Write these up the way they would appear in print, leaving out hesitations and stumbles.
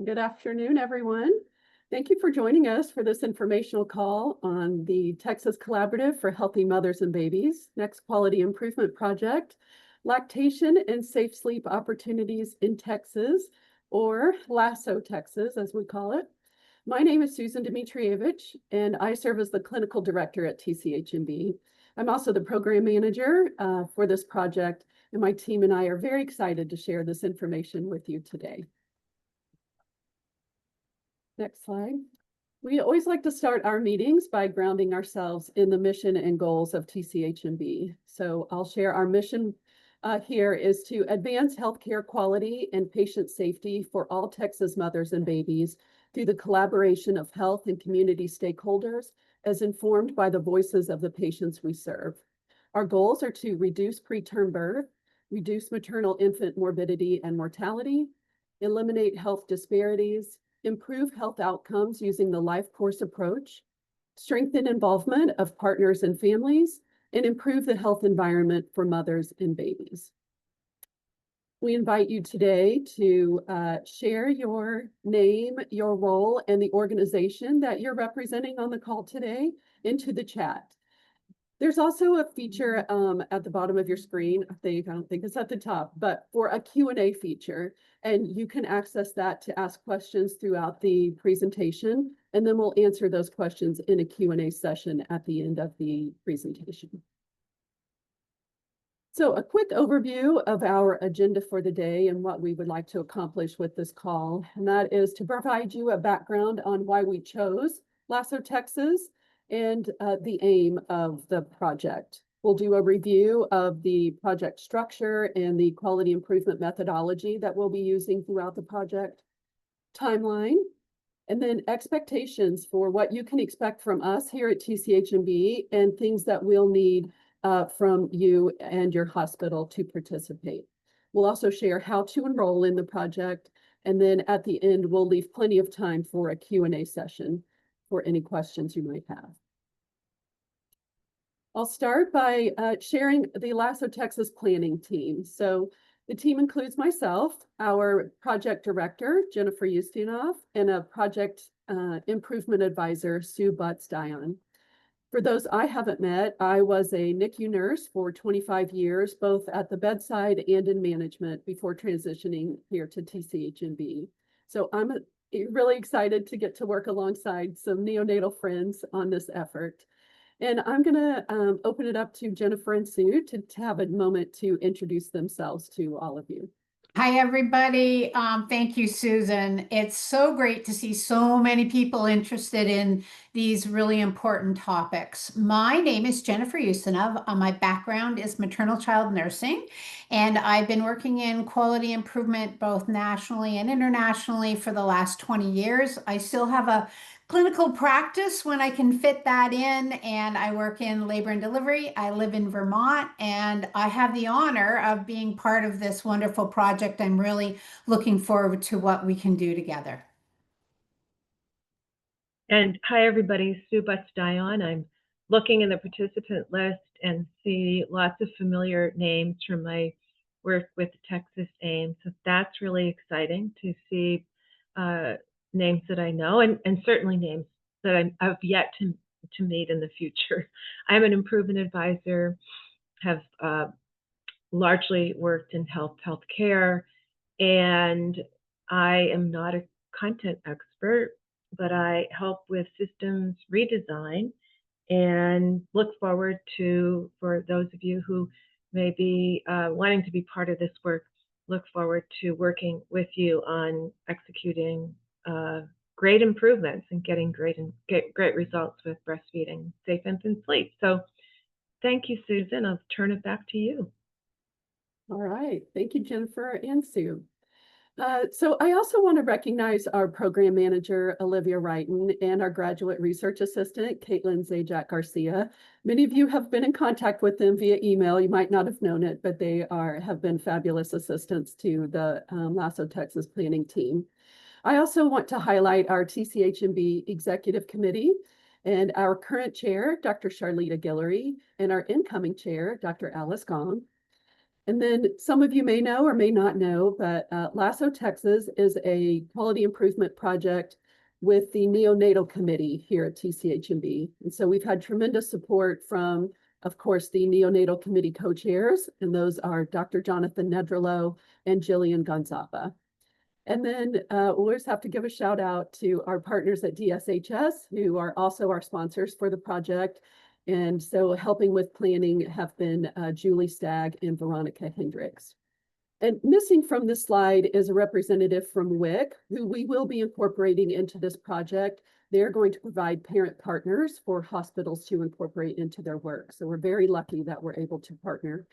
Good afternoon, everyone. Thank you for joining us for this informational call on the Texas Collaborative for Healthy Mothers and Babies, Next Quality Improvement Project, Lactation and Safe Sleep Opportunities in Texas, or LASSO-TX, as we call it. My name is Susan Dmitrievich, and I serve as the Clinical Director at TCHMB. I'm also the Program Manager for this project, and my team and I are very excited to share this information with you today. Next slide. We always like to start our meetings by grounding ourselves in the mission and goals of TCHMB. So I'll share our mission here is to advance healthcare quality and patient safety for all Texas mothers and babies through the collaboration of health and community stakeholders as informed by the voices of the patients we serve. Our goals are to reduce preterm birth, reduce maternal infant morbidity and mortality, eliminate health disparities, improve health outcomes using the life course approach, strengthen involvement of partners and families, and improve the health environment for mothers and babies. We invite you today to share your name, your role, and the organization that you're representing on the call today into the chat. There's also a feature at the bottom of your screen. I don't think it's at the top, but for a Q&A feature, and you can access that to ask questions throughout the presentation, and then we'll answer those questions in a Q&A session at the end of the presentation. So a quick overview of our agenda for the day and what we would like to accomplish with this call, and that is to provide you a background on why we chose LASSO-TX and the aim of the project. We'll do a review of the project structure and the quality improvement methodology that we'll be using throughout the project, timeline, and then expectations for what you can expect from us here at TCHMB and things that we'll need from you and your hospital to participate. We'll also share how to enroll in the project, and then at the end, we'll leave plenty of time for a Q&A session for any questions you might have. I'll start by sharing the LASSO-TX planning team. So the team includes myself, our project director, Jennifer Ustinov, and a project improvement advisor, Sue Butts-Dion. For those I haven't met, I was a NICU nurse for 25 years, both at the bedside and in management before transitioning here to TCHMB. So I'm really excited to get to work alongside some neonatal friends on this effort. And I'm going to open it up to Jennifer and Sue to have a moment to introduce themselves to all of you. Hi, everybody. Thank you, Susan. It's so great to see so many people interested in these really important topics. My name is Jennifer Ustinov. My background is maternal child nursing, and I've been working in quality improvement both nationally and internationally for the last 20 years. I still have a clinical practice when I can fit that in, and I work in labor and delivery. I live in Vermont, and I have the honor of being part of this wonderful project. I'm really looking forward to what we can do together. And hi, everybody. Sue Butts-Dion. I'm looking in the participant list and see lots of familiar names from my work with Texas AIM. So that's really exciting to see names that I know, and certainly names that I've yet to meet in the future. I'm an improvement advisor, have largely worked in healthcare, and I am not a content expert, but I help with systems redesign and look forward to, for those of you who may be wanting to be part of this work, look forward to working with you on executing great improvements and getting great results with breastfeeding, safe infant sleep. So thank you, Susan. I'll turn it back to you. All right. Thank you, Jennifer and Sue. So I also want to recognize our program manager, Olivia Wrighton, and our graduate research assistant, Caitlin Zajac Garcia. Many of you have been in contact with them via email. You might not have known it, but they have been fabulous assistants to the LASSO-TX planning team. I also want to highlight our TCHMB Executive Committee and our current chair, Dr. Charlita Guillory, and our incoming chair, Dr. Alice Gong. And then some of you may know or may not know, but LASSO-TX is a quality improvement project with the Neonatal Committee here at TCHMB. And so we've had tremendous support from, of course, the Neonatal Committee co-chairs, and those are Dr. Jonathan Nedrolo and Jillian Gonzapa. And then we'll just have to give a shout out to our partners at DSHS, who are also our sponsors for the project. And so helping with planning have been Julie Stagg and Veronica Hendricks. And missing from this slide is a representative from WIC, who we will be incorporating into this project. They're going to provide parent partners for hospitals to incorporate into their work. So we're very lucky that we're able to partner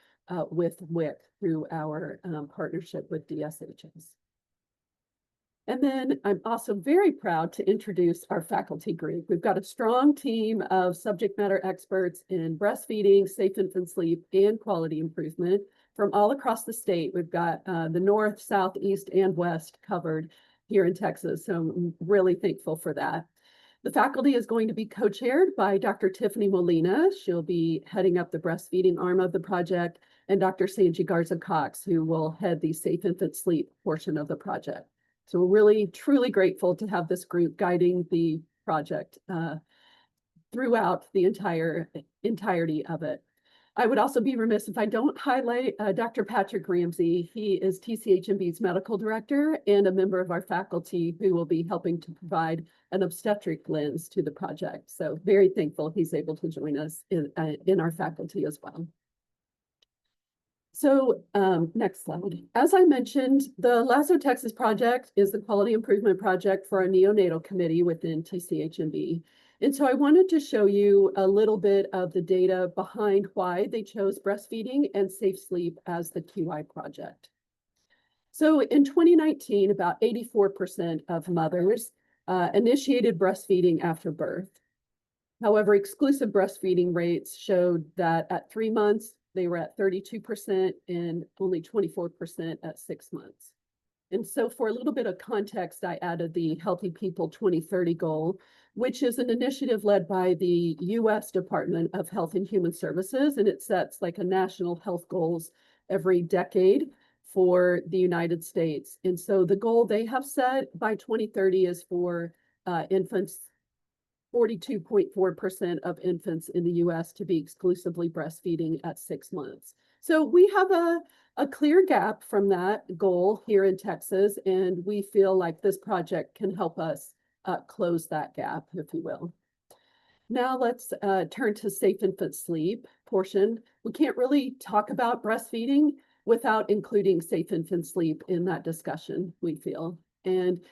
with WIC through our partnership with DSHS. And then I'm also very proud to introduce our faculty group. We've got a strong team of subject matter experts in breastfeeding, safe infant sleep, and quality improvement from all across the state. We've got the North, South, East, and West covered here in Texas. So I'm really thankful for that. The faculty is going to be co-chaired by Dr. Tiffany Molina. She'll be heading up the breastfeeding arm of the project, and Dr. Sanji Garza-Cox, who will head the safe infant sleep portion of the project. So we're really, truly grateful to have this group guiding the project throughout the entirety of it. I would also be remiss if I don't highlight Dr. Patrick Ramsey. He is TCHMB's medical director and a member of our faculty who will be helping to provide an obstetric lens to the project. So very thankful he's able to join us in our faculty as well. So next slide. As I mentioned, the LASSO-TX project is the quality improvement project for our neonatal committee within TCHMB. And so I wanted to show you a little bit of the data behind why they chose breastfeeding and safe sleep as the QI project. So in 2019, about 84% of mothers initiated breastfeeding after birth. However, exclusive breastfeeding rates showed that at 3 months, they were at 32% and only 24% at 6 months. And so for a little bit of context, I added the Healthy People 2030 goal, which is an initiative led by the US Department of Health and Human Services, and it sets like a national health goals every decade for the United States. And so the goal they have set by 2030 is for infants, 42.4% of infants in the US to be exclusively breastfeeding at 6 months. So we have a clear gap from that goal here in Texas, and we feel like this project can help us close that gap, if you will. Now let's turn to safe infant sleep portion. We can't really talk about breastfeeding without including safe infant sleep in that discussion, we feel. And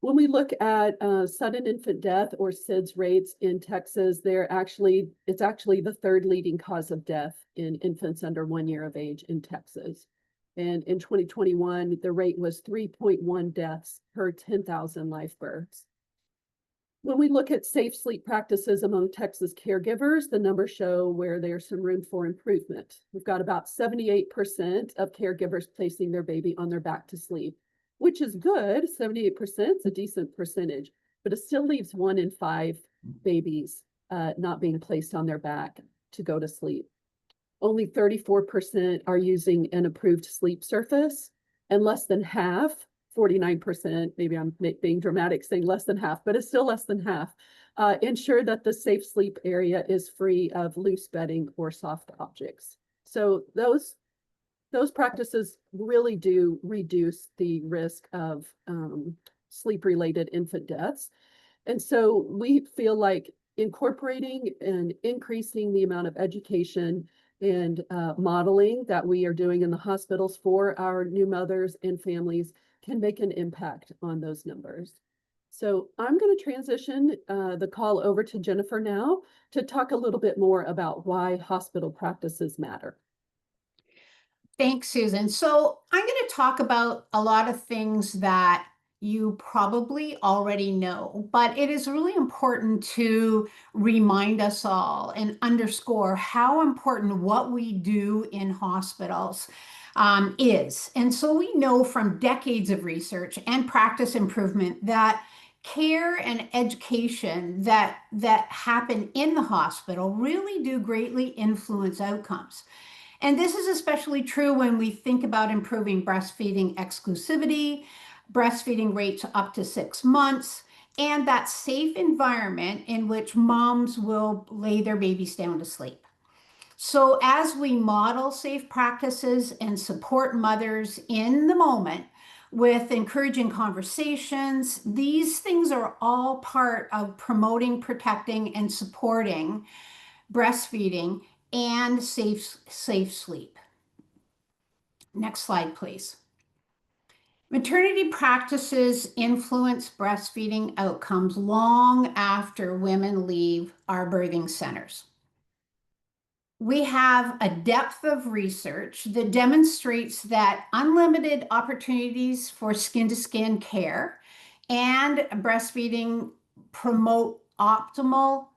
when we look at sudden infant death or SIDS rates in Texas, it's actually the third leading cause of death in infants under 1 year of age in Texas. And in 2021, the rate was 3.1 deaths per 10,000 live births. When we look at safe sleep practices among Texas caregivers, the numbers show where there's some room for improvement. We've got about 78% of caregivers placing their baby on their back to sleep, which is good. 78% is a decent percentage, but it still leaves 1 in 5 babies not being placed on their back to go to sleep. Only 34% are using an approved sleep surface, and less than half, 49%, maybe I'm being dramatic saying less than half, but it's still less than half, ensure that the safe sleep area is free of loose bedding or soft objects. So those practices really do reduce the risk of sleep-related infant deaths. And so we feel like incorporating and increasing the amount of education and modeling that we are doing in the hospitals for our new mothers and families can make an impact on those numbers. So I'm going to transition the call over to Jennifer now to talk a little bit more about why hospital practices matter. Thanks, Susan. So I'm going to talk about a lot of things that you probably already know, but it is really important to remind us all and underscore how important what we do in hospitals is. And so we know from decades of research and practice improvement that care and education that happen in the hospital really do greatly influence outcomes. And this is especially true when we think about improving breastfeeding exclusivity, breastfeeding rates up to 6 months, and that safe environment in which moms will lay their babies down to sleep. So as we model safe practices and support mothers in the moment with encouraging conversations, these things are all part of promoting, protecting, and supporting breastfeeding and safe sleep. Next slide, please. Maternity practices influence breastfeeding outcomes long after women leave our birthing centers. We have a depth of research that demonstrates that unlimited opportunities for skin-to-skin care and breastfeeding promote optimal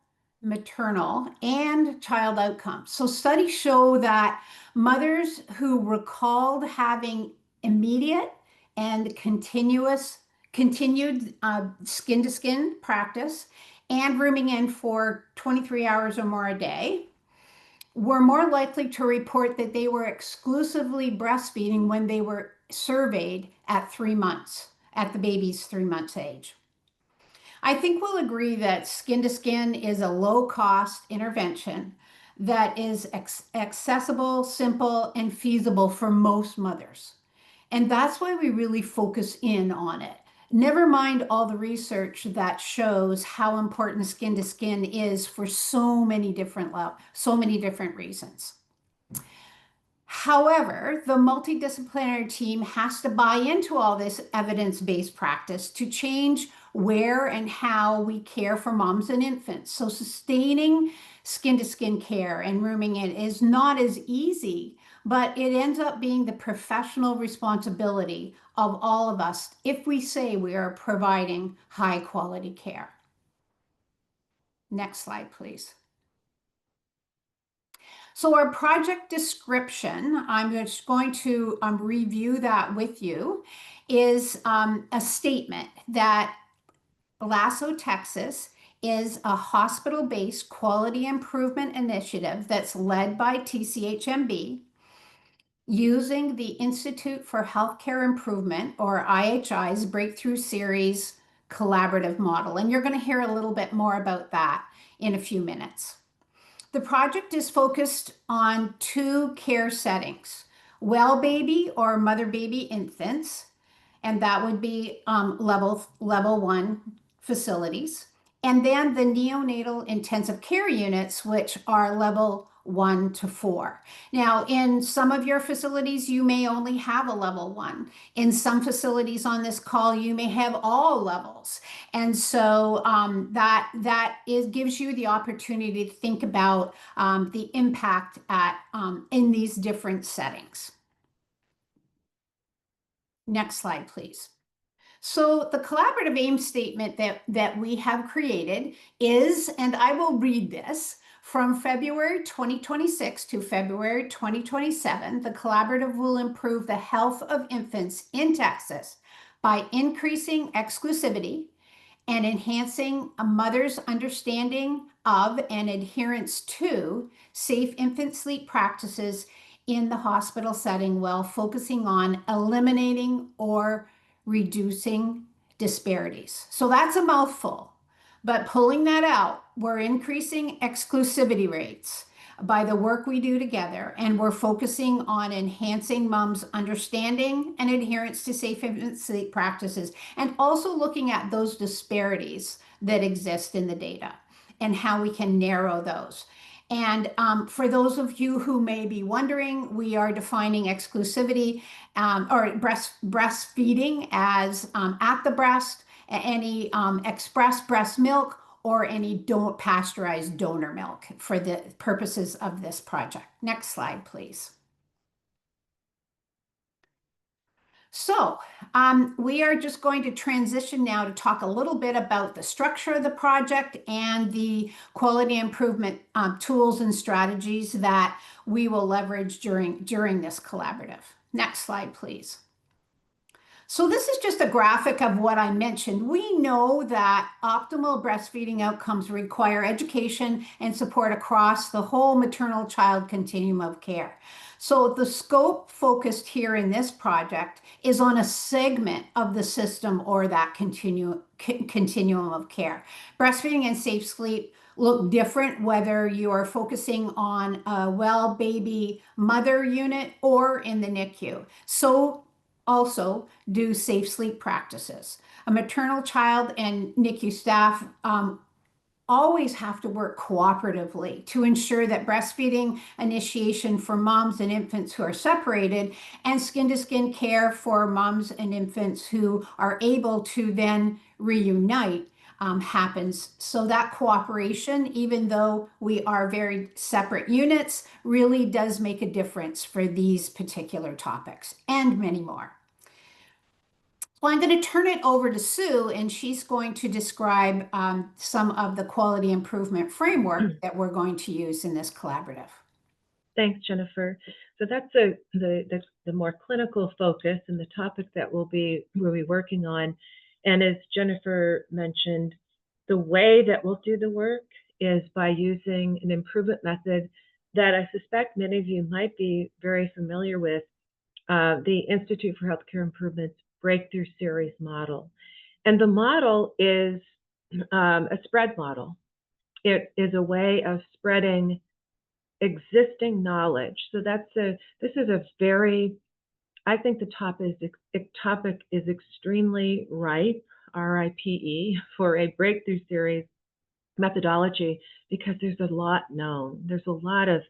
maternal and child outcomes. So studies show that mothers who recalled having immediate and continued skin-to-skin practice and rooming in for 23 hours or more a day were more likely to report that they were exclusively breastfeeding when they were surveyed at 3 months, at the baby's 3 months age. I think we'll agree that skin-to-skin is a low-cost intervention that is accessible, simple, and feasible for most mothers. And that's why we really focus in on it. Never mind all the research that shows how important skin-to-skin is for so many different reasons. However, the multidisciplinary team has to buy into all this evidence-based practice to change where and how we care for moms and infants. So sustaining skin-to-skin care and rooming in is not as easy, but it ends up being the professional responsibility of all of us if we say we are providing high quality care. Next slide, please. So our project description, I'm just going to review that with you, is a statement that LASSO-TX is a hospital-based quality improvement initiative that's led by TCHMB using the Institute for Healthcare Improvement, or IHI's Breakthrough Series collaborative model. And you're going to hear a little bit more about that in a few minutes. The project is focused on 2 care settings: well baby or mother baby infants, and that would be level 1 facilities, and then the neonatal intensive care units, which are level 1 to 4. Now, in some of your facilities, you may only have a level 1. In some facilities on this call, you may have all levels. And so gives you the opportunity to think about the impact in these different settings. Next slide, please. So the collaborative aim statement that we have created is, and I will read this, from February 2026 to February 2027, the collaborative will improve the health of infants in Texas by increasing exclusivity and enhancing a mother's understanding of and adherence to safe infant sleep practices in the hospital setting while focusing on eliminating or reducing disparities. So that's a mouthful, but pulling that out, we're increasing exclusivity rates by the work we do together, and we're focusing on enhancing moms' understanding and adherence to safe infant sleep practices, and also looking at those disparities that exist in the data and how we can narrow those. And for those of you who may be wondering, we are defining exclusivity or breastfeeding as at the breast, any express breast milk, or any pasteurized donor milk for the purposes of this project. Next slide, please. So we are just going to transition now to talk a little bit about the structure of the project and the quality improvement tools and strategies that we will leverage during this collaborative. Next slide, please. So this is just a graphic of what I mentioned. We know that optimal breastfeeding outcomes require education and support across the whole maternal child continuum of care. So the scope focused here in this project is on a segment of the system or that continuum of care. Breastfeeding and safe sleep look different whether you are focusing on a well baby mother unit or in the NICU. So also do safe sleep practices. A maternal child and NICU staff always have to work cooperatively to ensure that breastfeeding initiation for moms and infants who are separated and skin-to-skin care for moms and infants who are able to then reunite happens. So that cooperation, even though we are very separate units, really does make a difference for these particular topics and many more. Well, I'm going to turn it over to Sue, and she's going to describe some of the quality improvement framework that we're going to use in this collaborative. Thanks, Jennifer. So that's the more clinical focus and the topic that we'll be working on. And as Jennifer mentioned, the way that we'll do the work is by using an improvement method that I suspect many of you might be very familiar with, the Institute for Healthcare Improvement's Breakthrough Series model. And the model is a spread model. It is a way of spreading existing knowledge. So this is a very, I think the topic is extremely ripe, RIPE, for a breakthrough series methodology, because there's a lot known. There's a lot of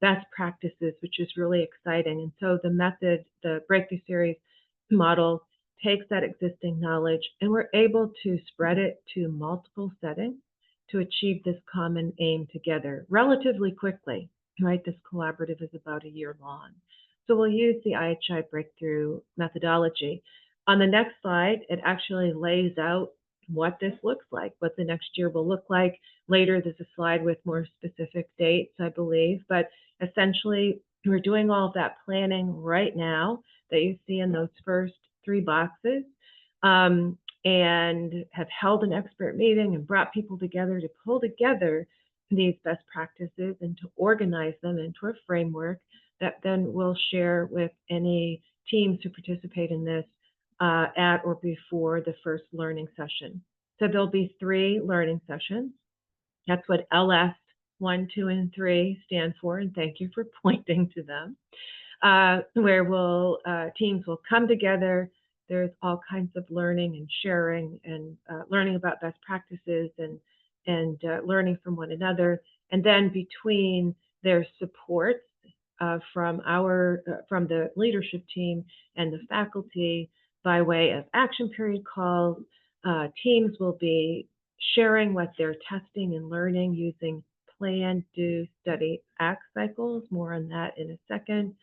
best practices, which is really exciting. And so the method, the breakthrough series model, takes that existing knowledge, and we're able to spread it to multiple settings to achieve this common aim together relatively quickly, right? This collaborative is about a year long. So we'll use the IHI breakthrough methodology. On the next slide, it actually lays out what this looks like, what the next year will look like. Later, there's a slide with more specific dates, I believe, but essentially, we're doing all of that planning right now that you see in those first 3 boxes, and have held an expert meeting and brought people together to pull together these best practices and to organize them into a framework that then we'll share with any teams who participate in this at or before the first learning session. So there'll be 3 learning sessions. That's what LS 1, 2, and 3 stand for, and thank you for pointing to them. Where teams will come together. There's all kinds of learning and sharing and learning about best practices and learning from one another. And then between their supports from the leadership team and the faculty by way of action period calls, teams will be sharing what they're testing and learning using plan, do, study, act cycles. More on that in a second.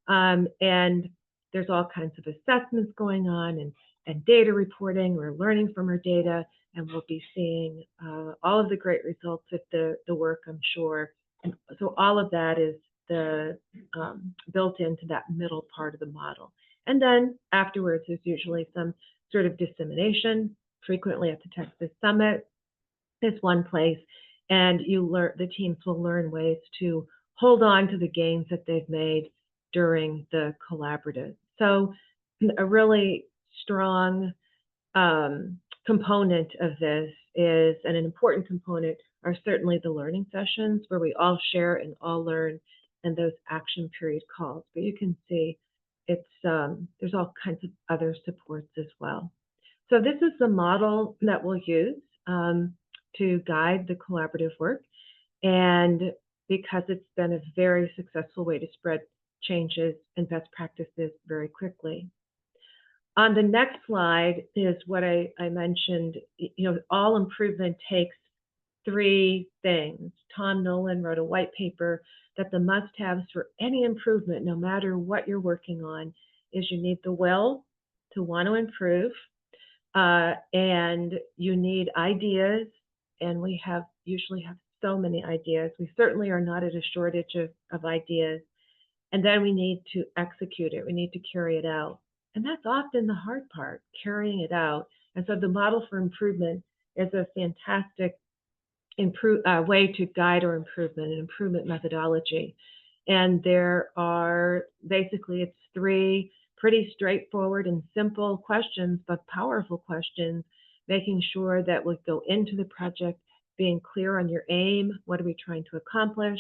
And there's all kinds of assessments going on and data reporting. We're learning from our data, and we'll be seeing all of the great results of the work, I'm sure. And so all of that is built into that middle part of the model. And then afterwards, there's usually some sort of dissemination, frequently at the Texas Summit. It's one place, and the teams will learn ways to hold on to the gains that they've made during the collaborative. So a really strong component of this is, and an important component are certainly the learning sessions where we all share and all learn, and those action period calls. But you can see there's all kinds of other supports as well. So this is the model that we'll use to guide the collaborative work. And because it's been a very successful way to spread changes and best practices very quickly. On the next slide is what I mentioned. All improvement takes 3 things. Tom Nolan wrote a white paper that the must-haves for any improvement, no matter what you're working on, is you need the will to want to improve, and you need ideas, and we usually have so many ideas. We certainly are not at a shortage of ideas. And then we need to execute it. We need to carry it out. And that's often the hard part, carrying it out. And so the model for improvement is a fantastic way to guide our improvement, an improvement methodology. And there are basically, it's 3 pretty straightforward and simple questions, but powerful questions, making sure that we go into the project being clear on your aim, what are we trying to accomplish,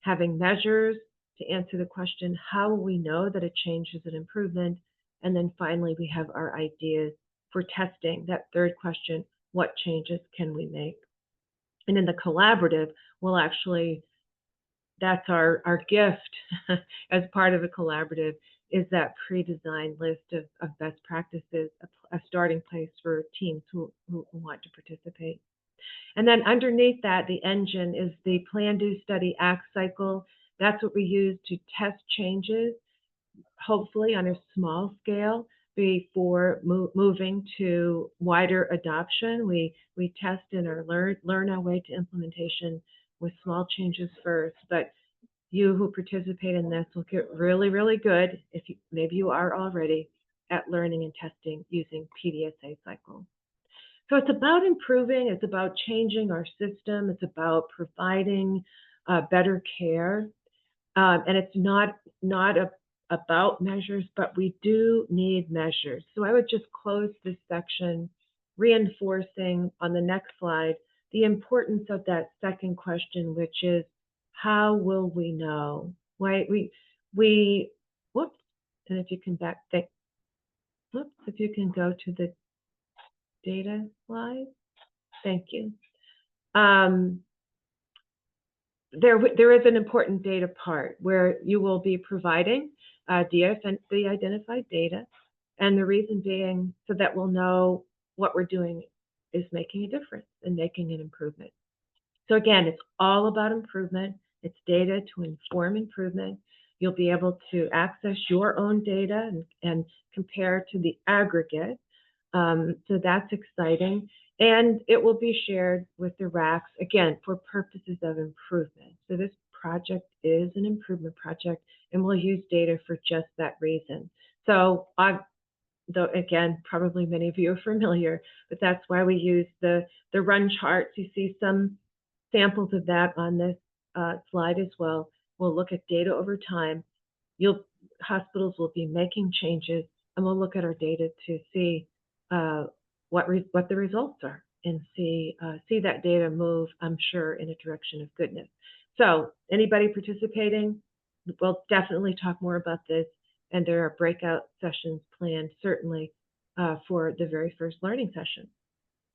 having measures to answer the question, how will we know that a change is an improvement? And then finally, we have our ideas for testing. That third question, what changes can we make? And in the collaborative, we'll actually, that's our gift as part of the collaborative, is that pre-designed list of best practices, a starting place for teams who want to participate. And then underneath that, the engine is the plan, do, study, act cycle. That's what we use to test changes, hopefully on a small scale, before moving to wider adoption. We test and learn our way to implementation with small changes first. But you who participate in this will get really, really good, if maybe you are already, at learning and testing using PDSA cycle. So it's about improving, it's about changing our system, it's about providing better care. And it's not about measures, but we do need measures. So I would just close this section reinforcing on the next slide the importance of that second question, which is, how will we know? Right? Whoops, and if you can if you can go to the data slide. Thank you. There is an important data part where you will be providing the identified data, and the reason being so that we'll know what we're doing is making a difference and making an improvement. So again, it's all about improvement. It's data to inform improvement. You'll be able to access your own data and compare to the aggregate. So that's exciting. And it will be shared with the RACs, again, for purposes of improvement. So this project is an improvement project, and we'll use data for just that reason. So though again, probably many of you are familiar, but that's why we use the run charts. You see some samples of that on this slide as well. We'll look at data over time. Hospitals will be making changes, and we'll look at our data to see what the results are, and see that data move, I'm sure, in a direction of goodness. So anybody participating, we'll definitely talk more about this, and there are breakout sessions planned certainly for the very first learning session,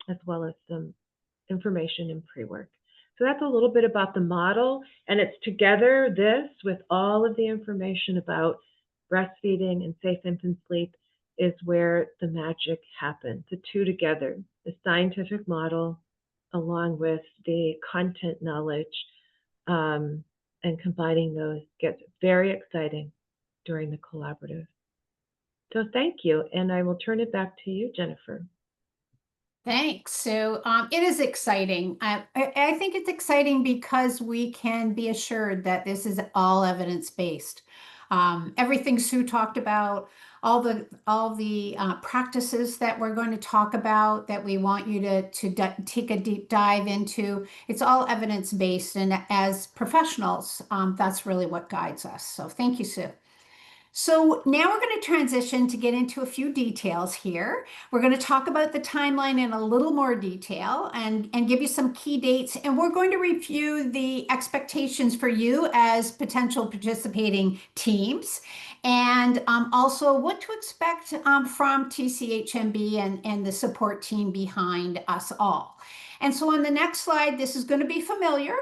as well as some information and pre-work. So that's a little bit about the model, and it's together this with all of the information about breastfeeding and safe infant sleep is where the magic happens. The two together, the scientific model along with the content knowledge, and combining those gets very exciting during the collaborative. So thank you, and I will turn it back to you, Jennifer. Thanks. So it is exciting. I think it's exciting because we can be assured that this is all evidence-based. Everything Sue talked about, all the practices that we're going to talk about, that we want you to take a deep dive into, it's all evidence-based. And as professionals, that's really what guides us. So thank you, Sue. So now we're going to transition to get into a few details here. We're going to talk about the timeline in a little more detail and give you some key dates. And we're going to review the expectations for you as potential participating teams, and also what to expect from TCHMB and the support team behind us all. And so on the next slide, this is going to be familiar.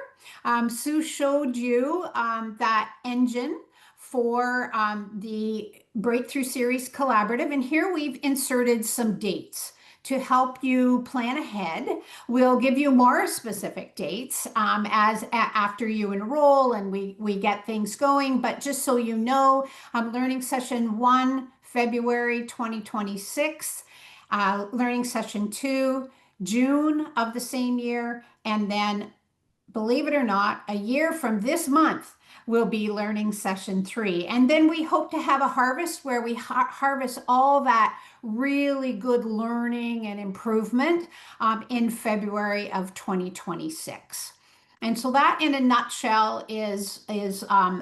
Sue showed you that engine for the Breakthrough Series Collaborative. And here we've inserted some dates to help you plan ahead. We'll give you more specific dates after you enroll and we get things going. But just so you know, Learning Session 1, February 2026, Learning Session 2, June of the same year, and then, believe it or not, a year from this month, will be Learning Session 3. And then we hope to have a harvest where we harvest all that really good learning and improvement in February of 2026. And so that in a nutshell is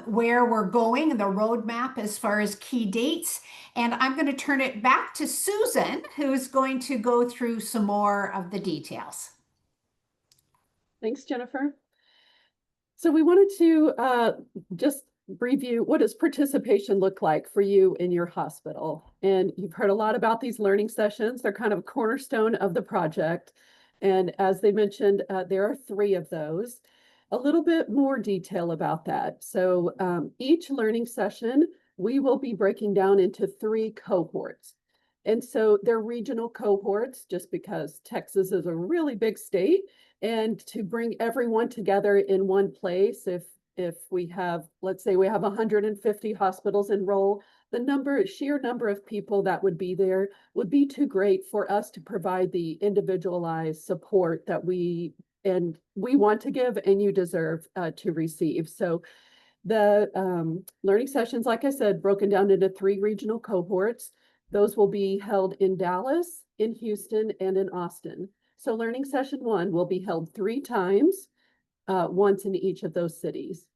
where we're going and the roadmap as far as key dates. And I'm going to turn it back to Susan, who's going to go through some more of the details. Thanks, Jennifer. So we wanted to just review, what does participation look like for you in your hospital? And you've heard a lot about these learning sessions. They're kind of a cornerstone of the project. And as they mentioned, there are 3 of those. A little bit more detail about that. So each learning session, we will be breaking down into 3 cohorts. And so they're regional cohorts just because Texas is a really big state. And to bring everyone together in one place, if we have, let's say we have 150 hospitals enroll, the sheer number of people that would be there would be too great for us to provide the individualized support that we want to give and you deserve to receive. So the learning sessions, like I said, broken down into 3 regional cohorts. Those will be held in Dallas, in Houston, and in Austin. So learning session 1 will be held 3 times, once in each of those cities.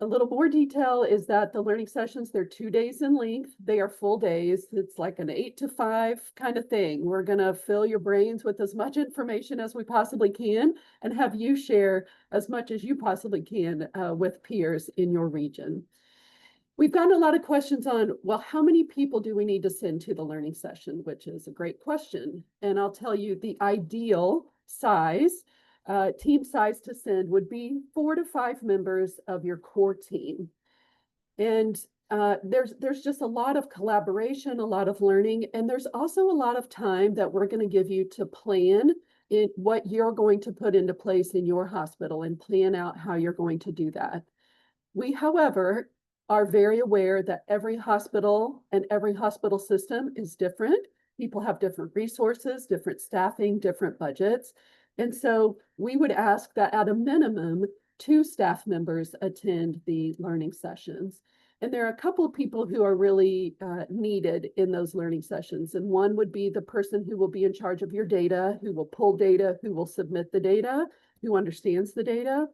A little more detail is that the learning sessions, they're 2 days in length. They are full days. It's like an 8 to 5 kind of thing. We're going to fill your brains with as much information as we possibly can and have you share as much as you possibly can with peers in your region. We've gotten a lot of questions on, well, how many people do we need to send to the learning session, which is a great question. And I'll tell you the ideal size, team size to send would be 4 to 5 members of your core team. And there's just a lot of collaboration, a lot of learning, and there's also a lot of time that we're going to give you to plan in what you're going to put into place in your hospital and plan out how you're going to do that. We, however, are very aware that every hospital and every hospital system is different. People have different resources, different staffing, different budgets. And so we would ask that at a minimum, 2 staff members attend the learning sessions. And there are a couple of people who are really needed in those learning sessions. And one would be the person who will be in charge of your data, who will pull data, who will submit the data, who understands the data.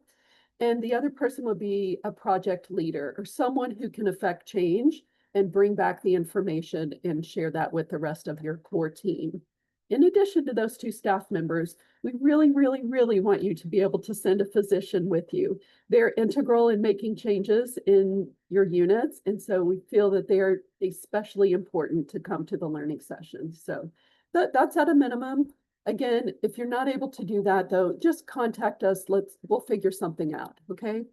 And the other person would be a project leader or someone who can affect change and bring back the information and share that with the rest of your core team. In addition to those 2 staff members, we really, really, really want you to be able to send a physician with you. They're integral in making changes in your units. And so we feel that they are especially important to come to the learning sessions. So that's at a minimum. Again, if you're not able to do that, though, just contact us. We'll figure something out, okay?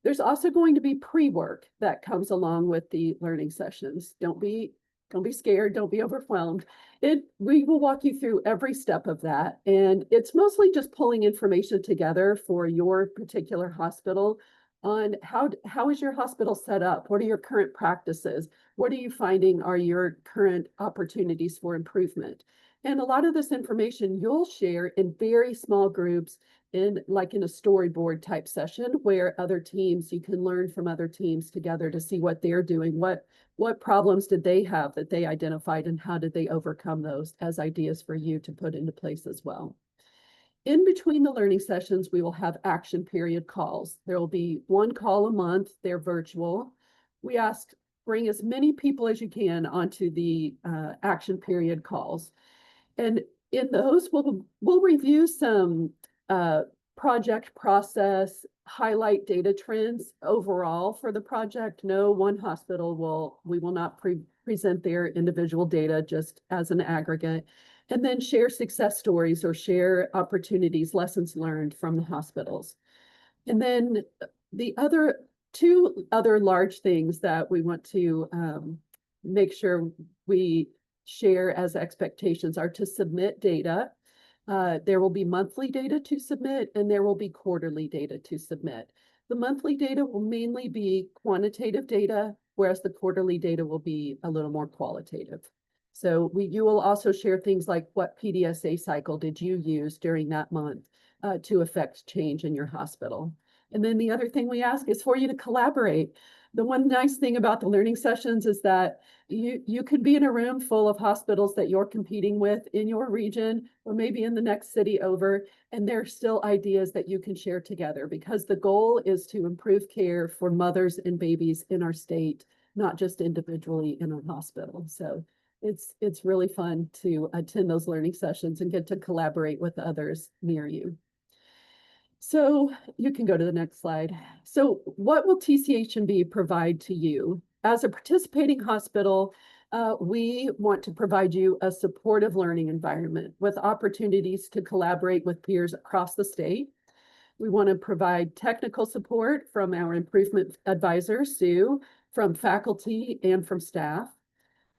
There's also going to be pre-work that comes along with the learning sessions. Don't be scared, don't be overwhelmed. We will walk you through every step of that. And it's mostly just pulling information together for your particular hospital on how is your hospital set up? What are your current practices? What are you finding are your current opportunities for improvement? And a lot of this information you'll share in very small groups in a storyboard type session where other teams, you can learn from other teams together to see what they're doing, what problems did they have that they identified and how did they overcome those as ideas for you to put into place as well. In between the learning sessions, we will have action period calls. There will be 1 call a month. They're virtual. We ask, bring as many people as you can onto the action period calls. And in those, we'll review some project process, highlight data trends overall for the project. No one hospital we will not present their individual data just as an aggregate, and then share success stories or share opportunities, lessons learned from the hospitals. And then the 2 other large things that we want to make sure we share as expectations are to submit data. There will be monthly data to submit, and there will be quarterly data to submit. The monthly data will mainly be quantitative data, whereas the quarterly data will be a little more qualitative. So you will also share things like what PDSA cycle did you use during that month to affect change in your hospital. And then the other thing we ask is for you to collaborate. The one nice thing about the learning sessions is that you could be in a room full of hospitals that you're competing with in your region or maybe in the next city over, and there's still ideas that you can share together because the goal is to improve care for mothers and babies in our state, not just individually in our hospital. So it's really fun to attend those learning sessions and get to collaborate with others near you. So you can go to the next slide. So what will TCHMB provide to you? As a participating hospital, we want to provide you a supportive learning environment with opportunities to collaborate with peers across the state. We want to provide technical support from our improvement advisor, Sue, from faculty and from staff.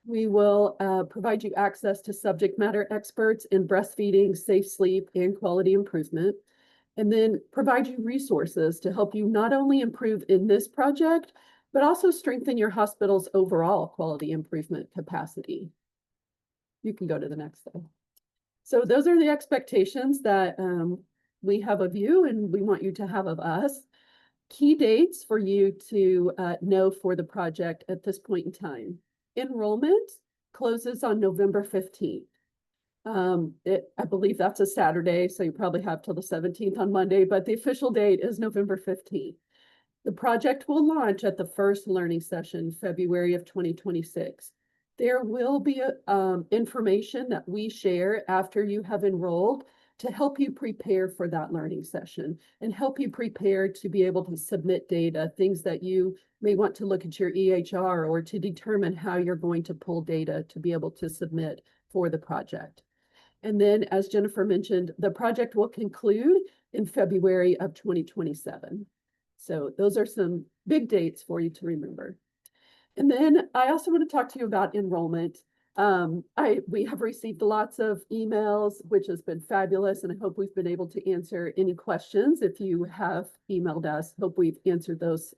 We will provide you access to subject matter experts in breastfeeding, safe sleep, and quality improvement, and then provide you resources to help you not only improve in this project, but also strengthen your hospital's overall quality improvement capacity. You can go to the next slide. So those are the expectations that we have of you and we want you to have of us. Key dates for you to know for the project at this point in time. Enrollment closes on November 15th. I believe that's a Saturday, so you probably have till the 17th on Monday, but the official date is November 15th. The project will launch at the first learning session, February of 2026. There will be information that we share after you have enrolled to help you prepare for that learning session and help you prepare to be able to submit data, things that you may want to look at your EHR or to determine how you're going to pull data to be able to submit for the project. And then, as Jennifer mentioned, the project will conclude in February of 2027. So those are some big dates for you to remember. And then I also want to talk to you about enrollment. We have received lots of emails, which has been fabulous, and I hope we've been able to answer any questions. If you have emailed us, hope we've answered those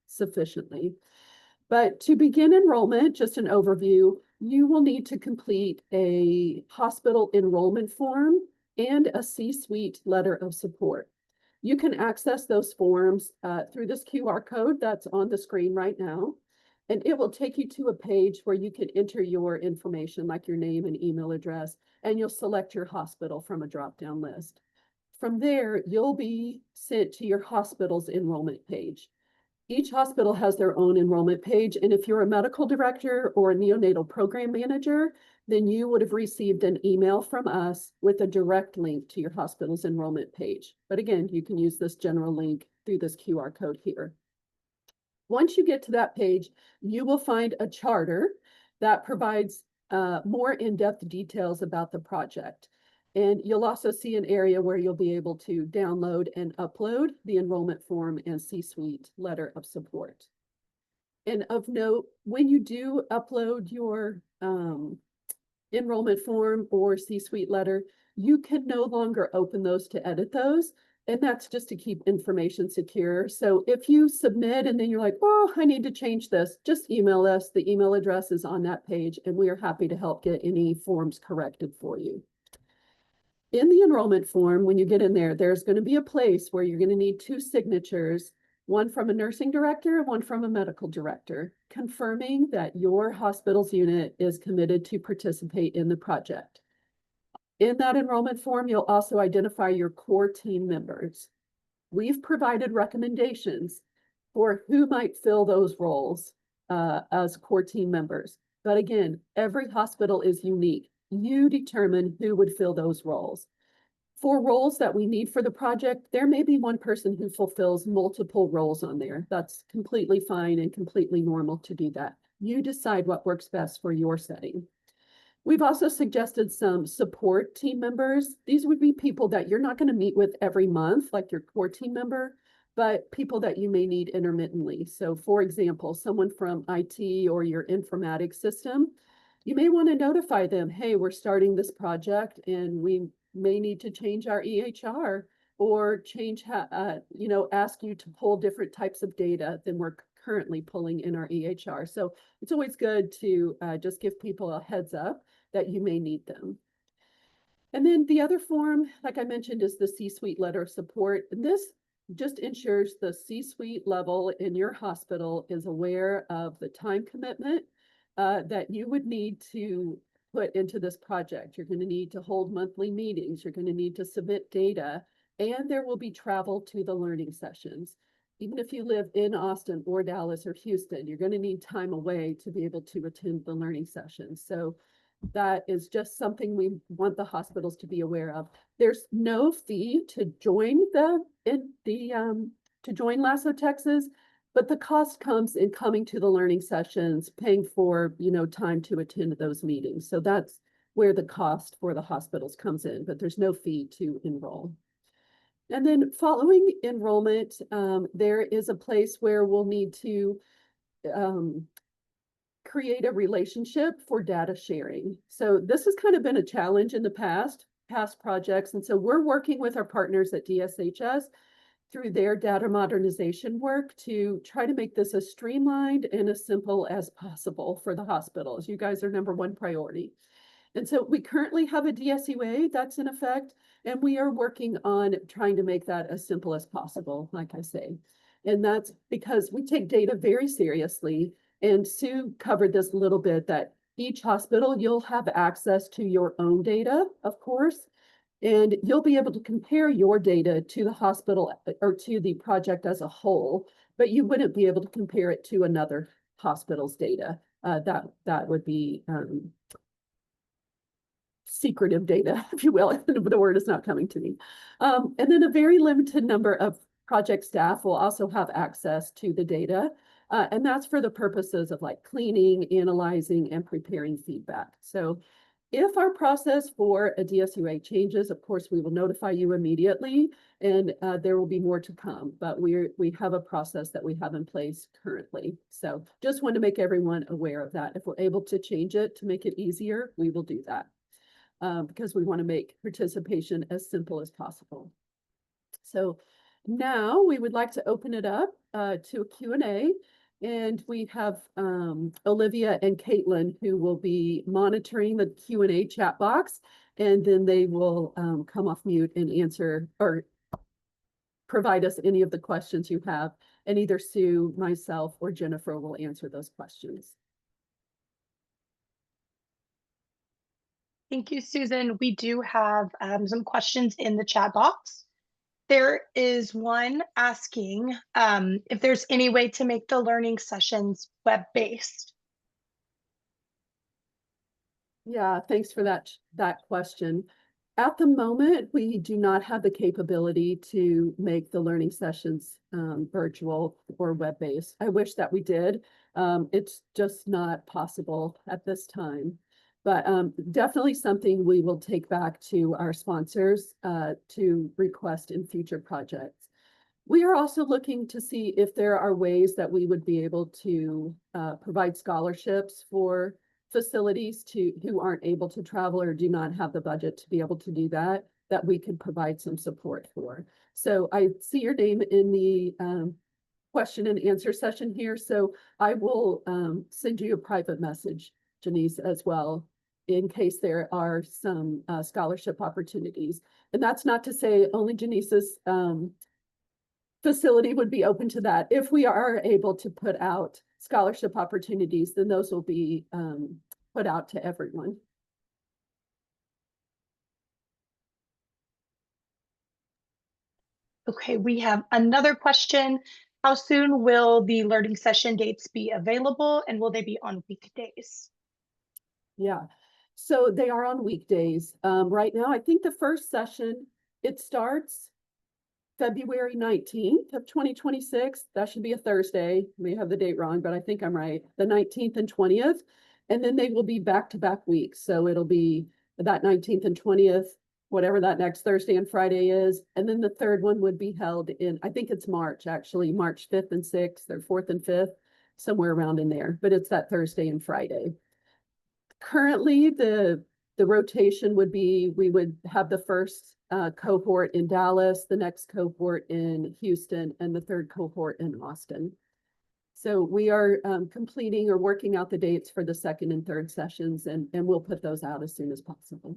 sufficiently. But to begin enrollment, just an overview, you will need to complete a hospital enrollment form and a C-suite letter of support. You can access those forms through this QR code that's on the screen right now. And it will take you to a page where you can enter your information, like your name and email address, and you'll select your hospital from a drop-down list. From there, you'll be sent to your hospital's enrollment page. Each hospital has their own enrollment page, and if you're a medical director or a neonatal program manager, then you would have received an email from us with a direct link to your hospital's enrollment page. But again, you can use this general link through this QR code here. Once you get to that page, you will find a charter that provides more in-depth details about the project. And you'll also see an area where you'll be able to download and upload the enrollment form and C-suite letter of support. And of note, when you do upload your enrollment form or C-suite letter, you can no longer open those to edit those. And that's just to keep information secure. So if you submit and then you're like, oh, I need to change this, just email us. The email address is on that page, and we are happy to help get any forms corrected for you. In the enrollment form, when you get in there, there's going to be a place where you're going to need 2 signatures, one from a nursing director, one from a medical director, confirming that your hospital's unit is committed to participate in the project. In that enrollment form, you'll also identify your core team members. We've provided recommendations for who might fill those roles as core team members. But again, every hospital is unique. You determine who would fill those roles. For roles that we need for the project, there may be one person who fulfills multiple roles on there. That's completely fine and completely normal to do that. You decide what works best for your setting. We've also suggested some support team members. These would be people that you're not going to meet with every month, like your core team member, but people that you may need intermittently. So for example, someone from IT or your informatics system, you may want to notify them, hey, we're starting this project and we may need to change our EHR or change, ask you to pull different types of data than we're currently pulling in our EHR. So it's always good to just give people a heads up that you may need them. And then the other form, like I mentioned, is the C-suite letter of support. And this just ensures the C-suite level in your hospital is aware of the time commitment that you would need to put into this project. You're going to need to hold monthly meetings. You're going to need to submit data, and there will be travel to the learning sessions. Even if you live in Austin or Dallas or Houston, you're going to need time away to be able to attend the learning sessions. So that is just something we want the hospitals to be aware of. There's no fee to join to join LASSO-TX, but the cost comes in coming to the learning sessions, paying for, time to attend those meetings. So that's where the cost for the hospitals comes in, but there's no fee to enroll. And then following enrollment, there is a place where we'll need to create a relationship for data sharing. So this has kind of been a challenge in the past projects. And so we're working with our partners at DSHS through their data modernization work to try to make this as streamlined and as simple as possible for the hospitals. You guys are #1 priority. And so we currently have a DSUA that's in effect, and we are working on trying to make that as simple as possible, like I say. And that's because we take data very seriously. And Sue covered this a little bit, that each hospital, you'll have access to your own data, of course, and you'll be able to compare your data to the hospital or to the project as a whole, but you wouldn't be able to compare it to another hospital's data. That would be secretive data, if you will. The word is not coming to me. And then a very limited number of project staff will also have access to the data. And that's for the purposes of like cleaning, analyzing, and preparing feedback. So if our process for a DSUA changes, of course, we will notify you immediately, and there will be more to come. But we have a process that we have in place currently. So just want to make everyone aware of that. If we're able to change it to make it easier, we will do that. Because we want to make participation as simple as possible. So now we would like to open it up to a Q&A, and we have Olivia and Caitlin who will be monitoring the Q&A chat box, and then they will come off mute and answer or provide us any of the questions you have, and either Sue, myself, or Jennifer will answer those questions. Thank you, Susan. We do have some questions in the chat box. There is one asking if there's any way to make the learning sessions web-based. Yeah, thanks for that question. At the moment, we do not have the capability to make the learning sessions virtual or web-based. I wish that we did. It's just not possible at this time. But definitely something we will take back to our sponsors to request in future projects. We are also looking to see if there are ways that we would be able to provide scholarships for facilities who aren't able to travel or do not have the budget to be able to do that we could provide some support for. So I see your name in the question and answer session here. So I will send you a private message, Janice, as well, in case there are some scholarship opportunities. And that's not to say only Janice's facility would be open to that. If we are able to put out scholarship opportunities, then those will be put out to everyone. Okay, we have another question. How soon will the learning session dates be available, and will they be on weekdays? Yeah, so they are on weekdays. Right now, I think the first session, it starts February 19th of 2026. That should be a Thursday. I may have the date wrong, but I think I'm right. The 19th and 20th. And then they will be back-to-back weeks. So it'll be that 19th and 20th, whatever that next Thursday and Friday is. And then the third one would be held in, I think it's March, actually, March 5th and 6th, or 4th and 5th, somewhere around in there. But it's that Thursday and Friday. Currently, the rotation would be, we would have the first cohort in Dallas, the next cohort in Houston, and the third cohort in Austin. So we are completing or working out the dates for the second and third sessions, and we'll put those out as soon as possible.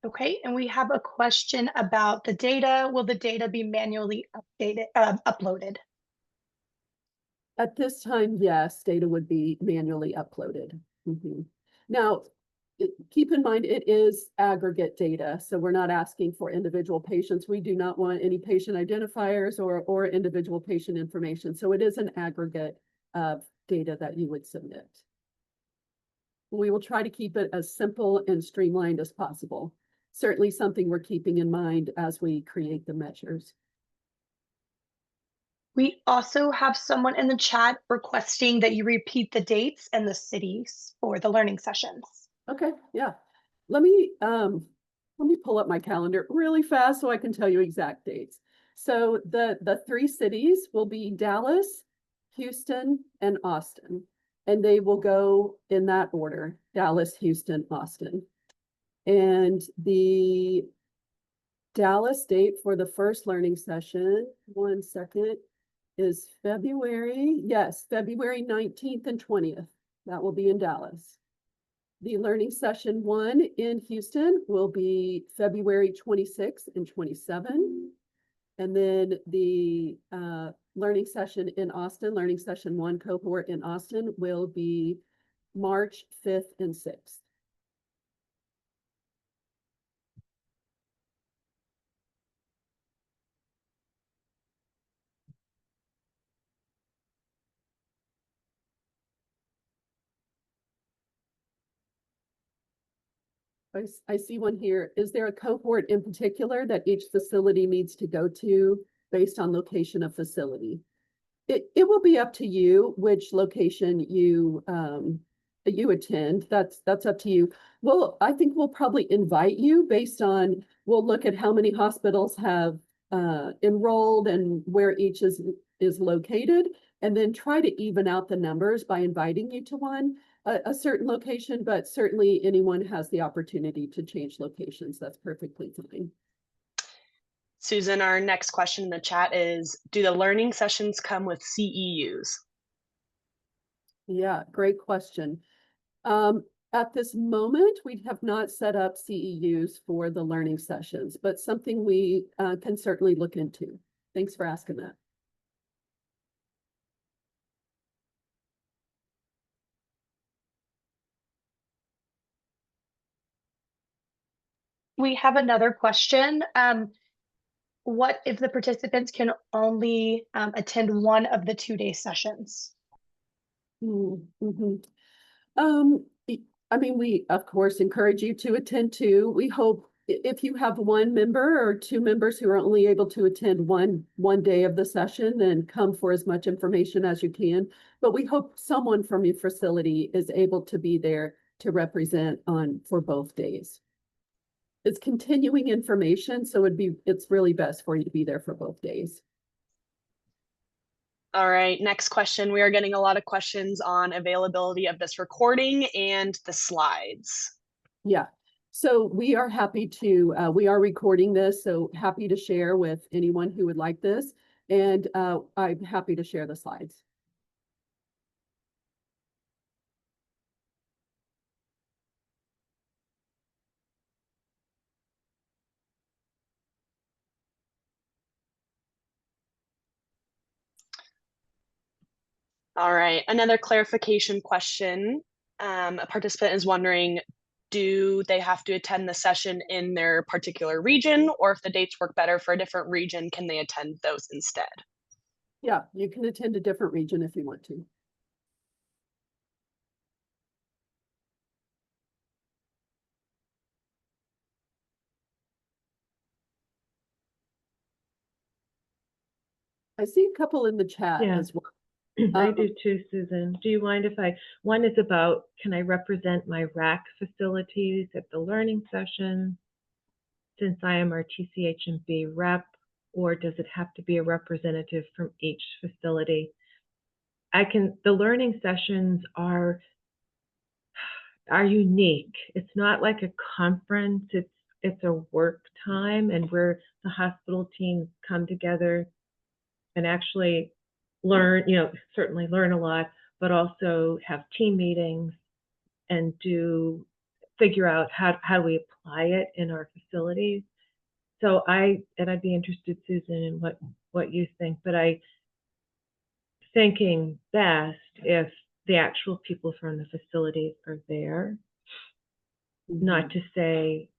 Okay, and we have a question about the data. Will the data be manually uploaded? At this time, yes, data would be manually uploaded. Mhm. Now, keep in mind, it is aggregate data, so we're not asking for individual patients. We do not want any patient identifiers or individual patient information. So it is an aggregate of data that you would submit. We will try to keep it as simple and streamlined as possible. Certainly something we're keeping in mind as we create the measures. We also have someone in the chat requesting that you repeat the dates and the cities for the learning sessions. Okay, yeah. Let me pull up my calendar really fast so I can tell you exact dates. So the three cities will be Dallas, Houston, and Austin. And they will go in that order: Dallas, Houston, Austin. And the Dallas date for the first learning session, one second, is February 19th and 20th. That will be in Dallas. The learning session 1 in Houston will be February 26th and 27th. And then the learning session in Austin, learning session 1 cohort in Austin, will be March 5th and 6th. I see one here. Is there a cohort in particular that each facility needs to go to based on location of facility? It will be up to you which location you attend. That's up to you. Well, I think we'll probably invite you based on, we'll look at how many hospitals have enrolled and where each is located, and then try to even out the numbers by inviting you to a certain location, but certainly anyone has the opportunity to change locations. That's perfectly fine. Susan, our next question in the chat is, do the learning sessions come with CEUs? Yeah, great question. At this moment, we have not set up CEUs for the learning sessions, but something we can certainly look into. Thanks for asking that. We have another question. What if the participants can only attend one of the 2-day sessions? Mm-hmm. I mean, we of course encourage you to attend two. We hope if you have one member or two members who are only able to attend one day of the session, then come for as much information as you can. But we hope someone from your facility is able to be there to represent for both days. It's continuing information, so it's really best for you to be there for both days. All right, next question. We are getting a lot of questions on availability of this recording and the slides. Yeah, so we are happy to, we are recording this, so happy to share with anyone who would like this. And I'm happy to share the slides. All right, another clarification question. A participant is wondering, do they have to attend the session in their particular region, or if the dates work better for a different region, can they attend those instead? Yeah, you can attend a different region if you want to. I see a couple in the chat Yeah. as well. I do too, Susan. Do you mind if one is about, can I represent my RAC facilities at the learning session since I am our TCHMB rep, or does it have to be a representative from each facility? The learning sessions are unique. It's not like a conference, it's a work time, and where the hospital teams come together and actually learn, certainly learn a lot, but also have team meetings and do figure out how do we apply it in our facilities. So I'd be interested, Susan, in what you think, but thinking best if the actual people from the facilities are there, not to say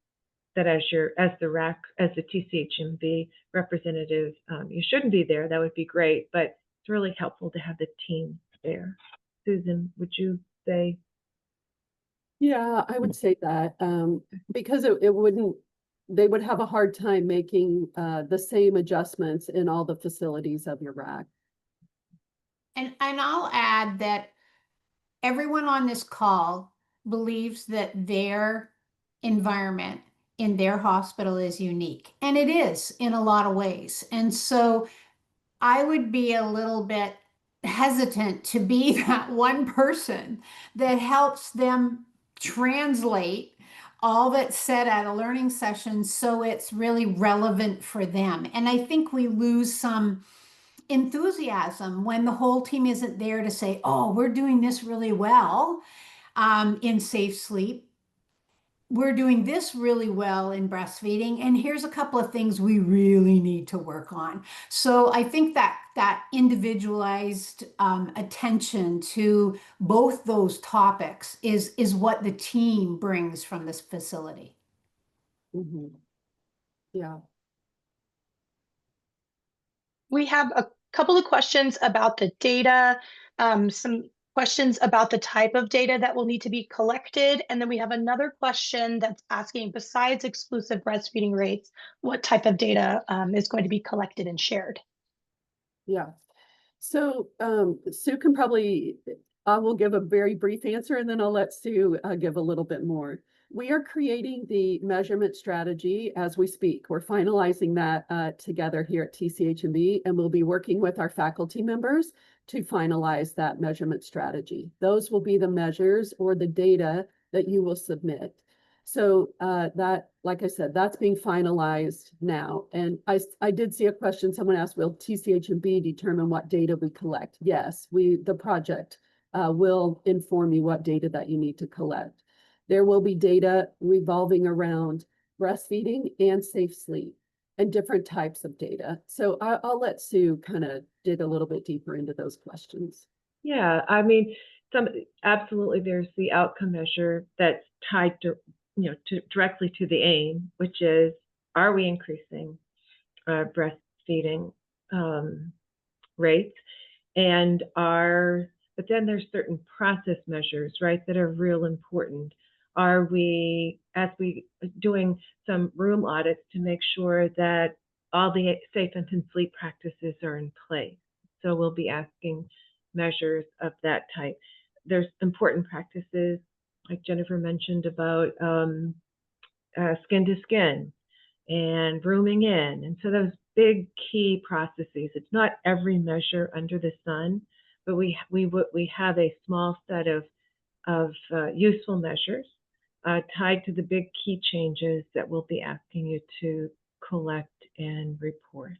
that as the TCHMB representative, you shouldn't be there. That would be great, but it's really helpful to have the team there. Susan, would you say? Yeah, I would say that, because they would have a hard time making the same adjustments in all the facilities of your RAC. And I'll add that everyone on this call believes that their environment in their hospital is unique, and it is in a lot of ways. And so I would be a little bit hesitant to be that one person that helps them translate all that's said at a learning session so it's really relevant for them. And I think we lose some enthusiasm when the whole team isn't there to say, oh, we're doing this really well in safe sleep. We're doing this really well in breastfeeding, and here's a couple of things we really need to work on. So I think that individualized attention to both those topics is what the team brings from this facility. Yeah. We have a couple of questions about the data, some questions about the type of data that will need to be collected. And then we have another question that's asking, besides exclusive breastfeeding rates, what type of data is going to be collected and shared? Yeah. So Sue can probably, I will give a very brief answer and then I'll let Sue give a little bit more. We are creating the measurement strategy as we speak. We're finalizing that together here at TCHMB, and we'll be working with our faculty members to finalize that measurement strategy. Those will be the measures or the data that you will submit. So that, like I said, that's being finalized now. And I did see a question, someone asked, will TCHMB determine what data we collect? Yes, the project will inform you what data that you need to collect. There will be data revolving around breastfeeding and safe sleep and different types of data. So I'll let Sue kind of dig a little bit deeper into those questions. Yeah, I mean, absolutely there's the outcome measure that's tied to, directly to the aim, which is, are we increasing breastfeeding rates? But then there's certain process measures, right, that are real important. Are we doing some room audits to make sure that all the safe infant sleep practices are in place? So we'll be asking measures of that type. There's important practices, like Jennifer mentioned, about skin to skin and rooming in. And so those big key processes, it's not every measure under the sun, but we have a small set of useful measures tied to the big key changes that we'll be asking you to collect and report.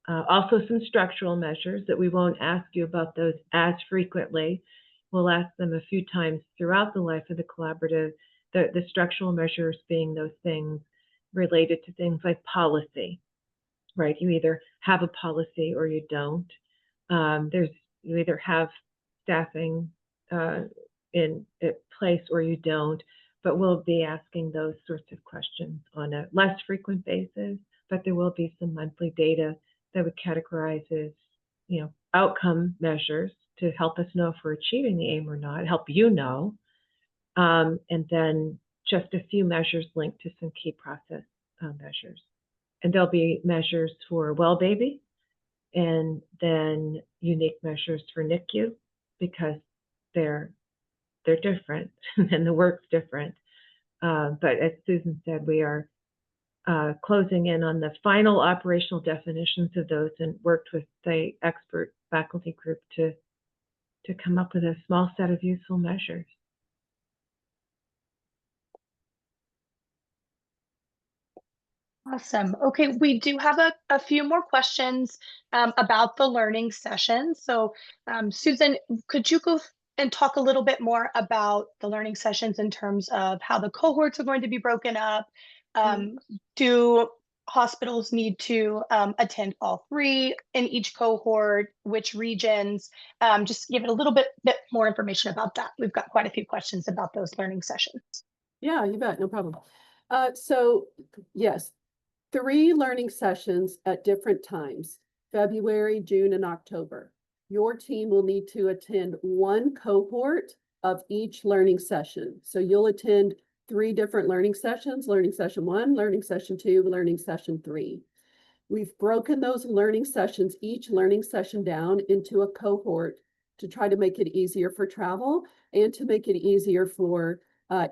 Also some structural measures that we won't ask you about those as frequently. We'll ask them a few times throughout the life of the collaborative, the structural measures being those things related to things like policy, right? You either have a policy or you don't. You either have staffing in place or you don't, but we'll be asking those sorts of questions on a less frequent basis, but there will be some monthly data that would categorize as, outcome measures to help us know if we're achieving the aim or not, help you know, and then just a few measures linked to some key process measures. And there'll be measures for well baby, and then unique measures for NICU, because they're different and the work's different. But as Susan said, we are closing in on the final operational definitions of those and worked with the expert faculty group to come up with a small set of useful measures. Awesome. Okay, we do have a few more questions about the learning session. So Susan, could you go and talk a little bit more about the learning sessions in terms of how the cohorts are going to be broken up. Do hospitals need to attend all 3 in each cohort? Which regions? Just give it a little bit more information about that. We've got quite a few questions about those learning sessions. Yeah, you bet, no problem. So yes, 3 learning sessions at different times, February, June, and October. Your team will need to attend 1 cohort of each learning session. So you'll attend 3 different learning sessions, learning session 1, learning session 2, learning session 3. We've broken those learning sessions, each learning session down into a cohort to try to make it easier for travel and to make it easier for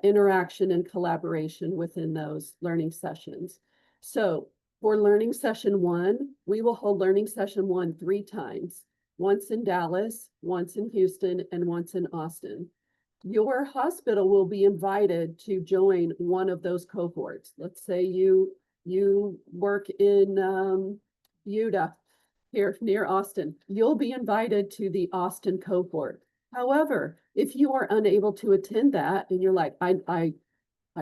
interaction and collaboration within those learning sessions. So for learning session 1, we will hold learning session 1 3 times, once in Dallas, once in Houston, and once in Austin. Your hospital will be invited to join one of those cohorts. Let's say you work in Utah, here near Austin. You'll be invited to the Austin cohort. However, if you are unable to attend that and you're like, I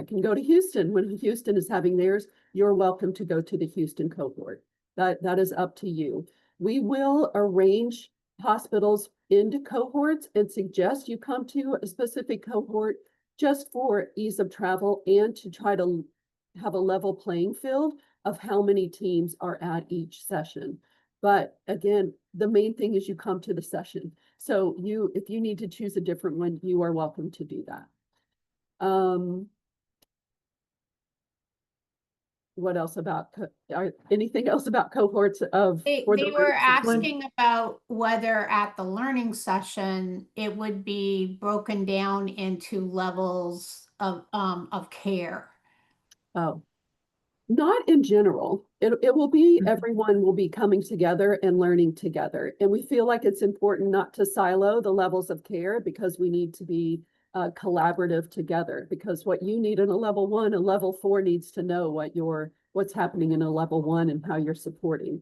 can go to Houston when Houston is having theirs, you're welcome to go to the Houston cohort. That is up to you. We will arrange hospitals into cohorts and suggest you come to a specific cohort just for ease of travel and to try to have a level playing field of how many teams are at each session. But again, the main thing is you come to the session. So if you need to choose a different one, you are welcome to do that. What else about, anything else about cohorts of? They were asking about whether at the learning session, it would be broken down into levels of care. Oh, not in general. It will be, everyone will be coming together and learning together. And we feel like it's important not to silo the levels of care because we need to be collaborative together, because what you need in a level 1, a level 4 needs to know what's happening in a level 1 and how you're supporting.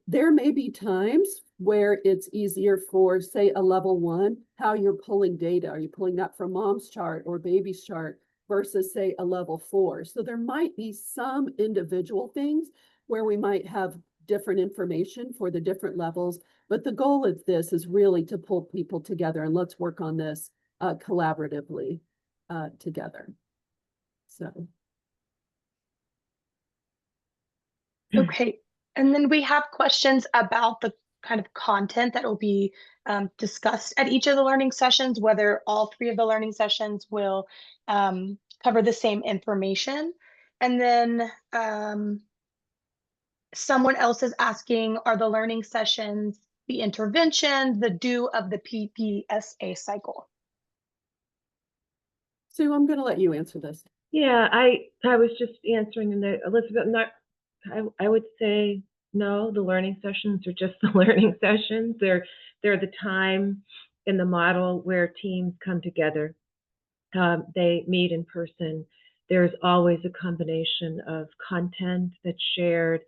There may be times where it's easier for, say, a level 1, how you're pulling data. Are you pulling that from mom's chart or baby's chart versus, say, a level 4? So there might be some individual things where we might have different information for the different levels, but the goal of this is really to pull people together and let's work on this collaboratively together. So. Okay, and then we have questions about the kind of content that will be discussed at each of the learning sessions, whether all 3 of the learning sessions will cover the same information. And then someone else is asking, are the learning sessions the intervention, the do of the PPSA cycle? Sue, I'm going to let you answer this. Yeah, I was just answering Elizabeth. I would say no. The learning sessions are just the learning sessions. They're the time in the model where teams come together. They meet in person. There's always a combination of content that's shared.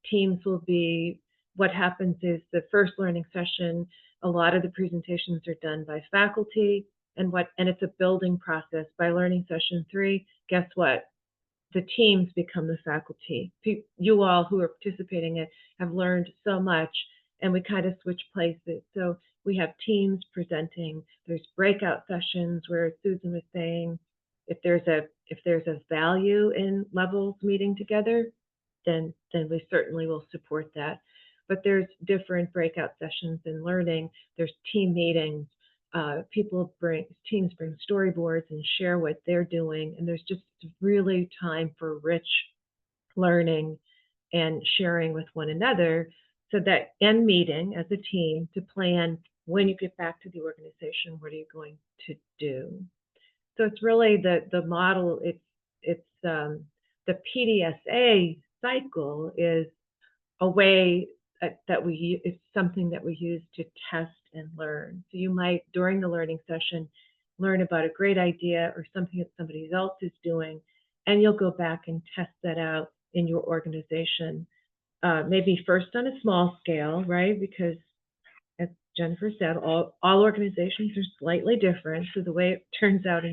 Teams will be. What happens is the first learning session, a lot of the presentations are done by faculty, and it's a building process. By learning session 3, guess what? The teams become the faculty. You all who are participating in it have learned so much, and we kind of switch places. So we have teams presenting. There's breakout sessions where Susan was saying, if there's a value in levels meeting together, then we certainly will support that. But there's different breakout sessions in learning. There's team meetings. Teams bring storyboards and share what they're doing. And there's just really time for rich learning and sharing with one another, so that end meeting as a team to plan when you get back to the organization, what are you going to do? So it's really the model. It's the PDSA cycle is a way it's something that we use to test and learn. So you might, during the learning session, learn about a great idea or something that somebody else is doing, and you'll go back and test that out in your organization. Maybe first on a small scale, right? Because Jennifer said, all organizations are slightly different. So the way it plays out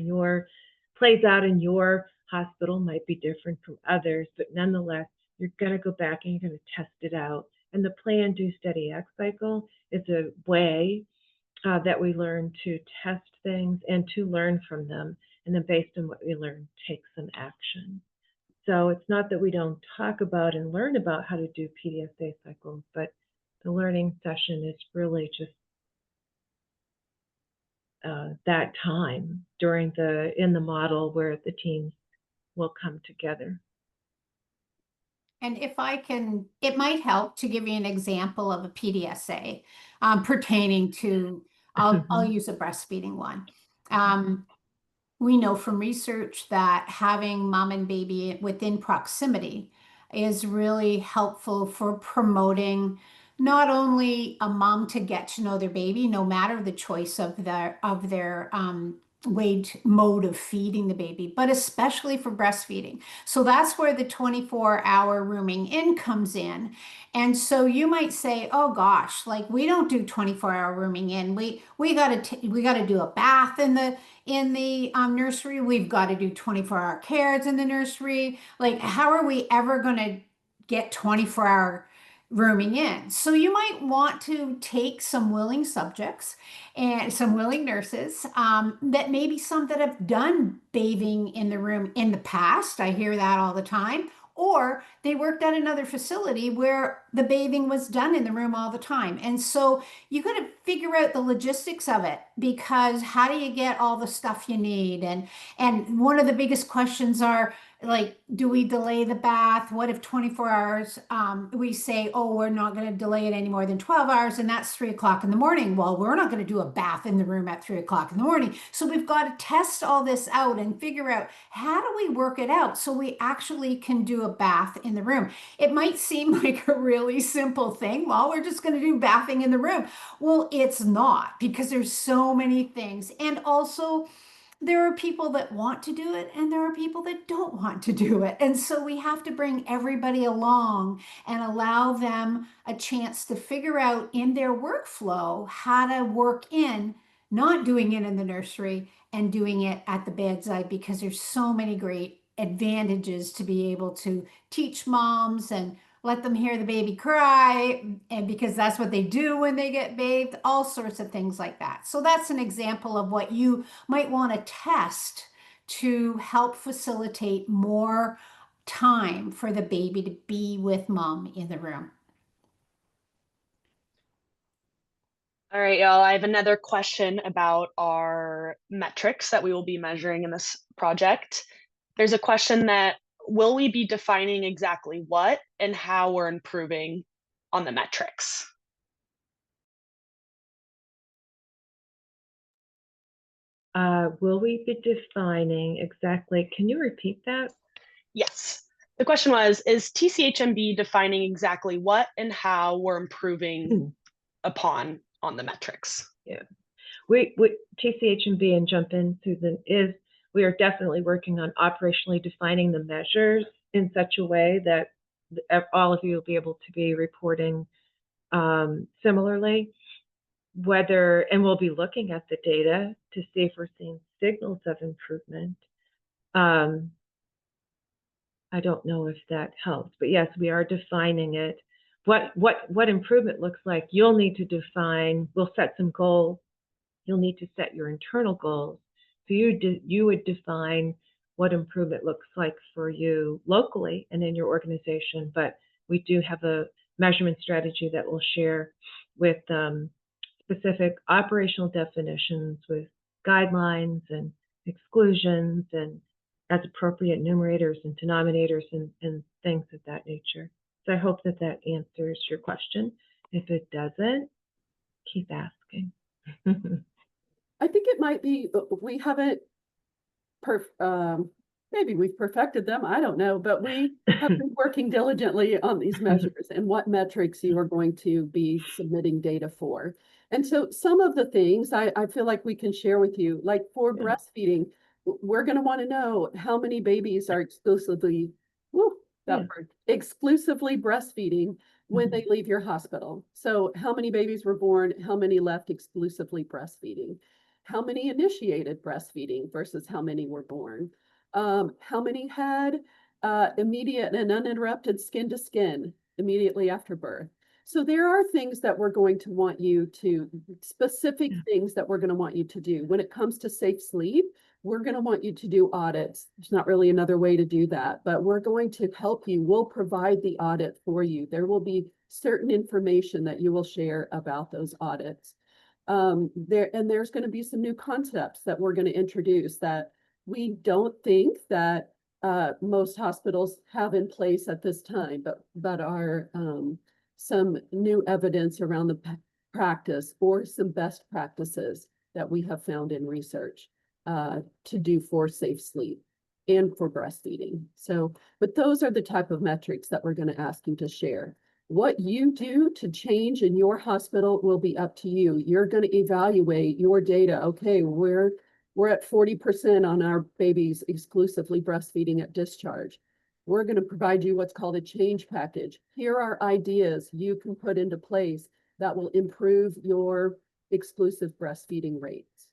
in your hospital might be different from others, but nonetheless, you're going to go back and you're going to test it out. And the plan, do, study, act cycle is a way that we learn to test things and to learn from them. And then based on what we learn, take some action. So it's not that we don't talk about and learn about how to do PDSA cycles, but the learning session is really just that time in the model where the teams will come together. And if I can, it might help to give you an example of a PDSA pertaining to, I'll use a breastfeeding one. We know from research that having mom and baby within proximity is really helpful for promoting not only a mom to get to know their baby, no matter the choice of their mode of feeding the baby, but especially for breastfeeding. So that's where the 24-hour rooming in comes in. And so you might say, oh gosh, like we don't do 24-hour rooming in. We got to do a bath in the nursery. We've got to do 24-hour cares in the nursery. Like, how are we ever going to get 24-hour rooming in? So you might want to take some willing subjects and some willing nurses, that maybe some that have done bathing in the room in the past. I hear that all the time. Or they worked at another facility where the bathing was done in the room all the time. And so you got to figure out the logistics of it, because how do you get all the stuff you need? And one of the biggest questions are, like, do we delay the bath? What if 24 hours, we say, oh, we're not going to delay it any more than 12 hours, and that's 3 o'clock in the morning. Well, we're not going to do a bath in the room at 3 o'clock in the morning. So we've got to test all this out and figure out, how do we work it out so we actually can do a bath in the room? It might seem like a really simple thing. Well, we're just going to do bathing in the room. Well, it's not, because there's so many things. And also, there are people that want to do it and there are people that don't want to do it. And so we have to bring everybody along and allow them a chance to figure out in their workflow how to work in not doing it in the nursery and doing it at the bedside, because there's so many great advantages to be able to teach moms and let them hear the baby cry, and because that's what they do when they get bathed, all sorts of things like that. So that's an example of what you might want to test to help facilitate more time for the baby to be with mom in the room. All right, y'all, I have another question about our metrics that we will be measuring in this project. There's a question that, will we be defining exactly what and how we're improving on the metrics? Will we be defining exactly? Can you repeat that? Yes. The question was, is TCHMB defining exactly what and how we're improving upon on the metrics? Yeah. We TCHMB, and jump in, Susan, we are definitely working on operationally defining the measures in such a way that all of you will be able to be reporting similarly. And we'll be looking at the data to see if we're seeing signals of improvement. I don't know if that helps, but yes, we are defining it. What improvement looks like, you'll need to define. We'll set some goals. You'll need to set your internal goals. So you would define what improvement looks like for you locally and in your organization. But we do have a measurement strategy that we'll share with specific operational definitions, with guidelines and exclusions, and as appropriate numerators and denominators and things of that nature. So I hope that answers your question. If it doesn't, keep asking. I think it might be, we haven't, maybe we've perfected them, I don't know, but we have been working diligently on these measures and what metrics you are going to be submitting data for. And so some of the things I feel like we can share with you, like for breastfeeding, we're going to want to know how many babies are exclusively, exclusively breastfeeding when they leave your hospital. So how many babies were born, how many left exclusively breastfeeding? How many initiated breastfeeding versus how many were born? How many had immediate and uninterrupted skin to skin immediately after birth? So there are things that we're going to want you to, specific things that we're going to want you to do. When it comes to safe sleep, we're going to want you to do audits. There's not really another way to do that, but we're going to help you. We'll provide the audit for you. There will be certain information that you will share about those audits. There's going to be some new concepts that we're going to introduce that we don't think that most hospitals have in place at this time, but are some new evidence around the practice or some best practices that we have found in research to do for safe sleep and for breastfeeding. So, but those are the type of metrics that we're going to ask you to share. What you do to change in your hospital will be up to you. You're going to evaluate your data. Okay, we're at 40% on our babies exclusively breastfeeding at discharge. We're going to provide you what's called a change package. Here are ideas you can put into place that will improve your exclusive breastfeeding rates.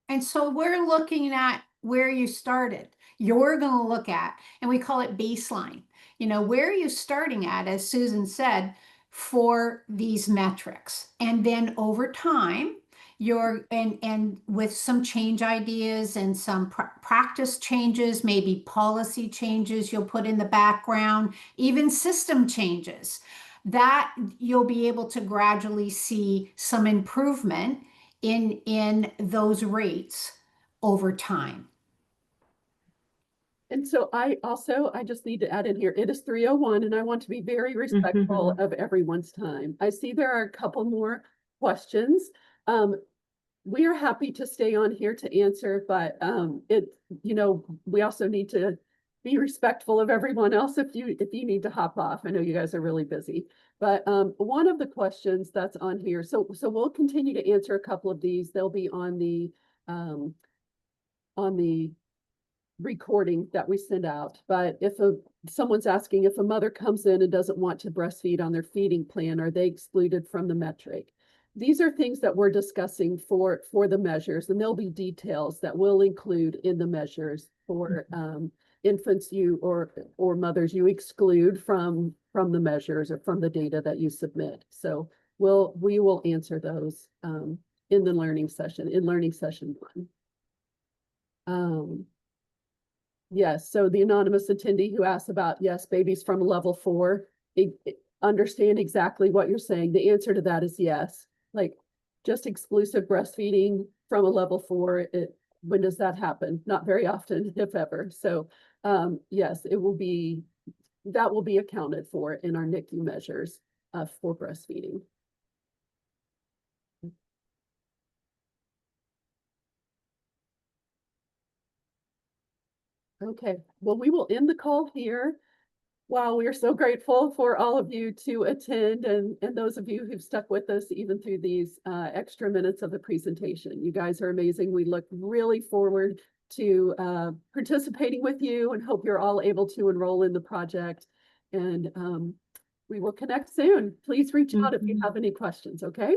And so we're looking at where you started. You're going to look at, and we call it baseline. You know, where are you starting at, as Susan said, for these metrics? And then over time, and with some change ideas and some practice changes, maybe policy changes you'll put in the background, even system changes, that you'll be able to gradually see some improvement in those rates over time. And so I just need to add in here, it is 3:01 and I want to be very respectful of everyone's time. I see there are a couple more questions. We are happy to stay on here to answer, but we also need to be respectful of everyone else if you need to hop off. I know you guys are really busy, but one of the questions that's on here, so we'll continue to answer a couple of these. They'll be on the recording that we send out. But if someone's asking if a mother comes in and doesn't want to breastfeed on their feeding plan, are they excluded from the metric? These are things that we're discussing for the measures, and there'll be details that we'll include in the measures for infants or mothers you exclude from the measures or from the data that you submit. So we will answer those in the learning session, in learning session 1. Yes, so the anonymous attendee who asked about, yes, babies from level 4, understand exactly what you're saying. The answer to that is yes. Like just exclusive breastfeeding from a level 4, when does that happen? Not very often, if ever. So yes, that will be accounted for in our NICU measures for breastfeeding. Okay, well, we will end the call here. Wow, we are so grateful for all of you to attend and those of you who've stuck with us even through these extra minutes of the presentation. You guys are amazing. We look really forward to participating with you and hope you're all able to enroll in the project. And we will connect soon. Please reach out if you have any questions, okay?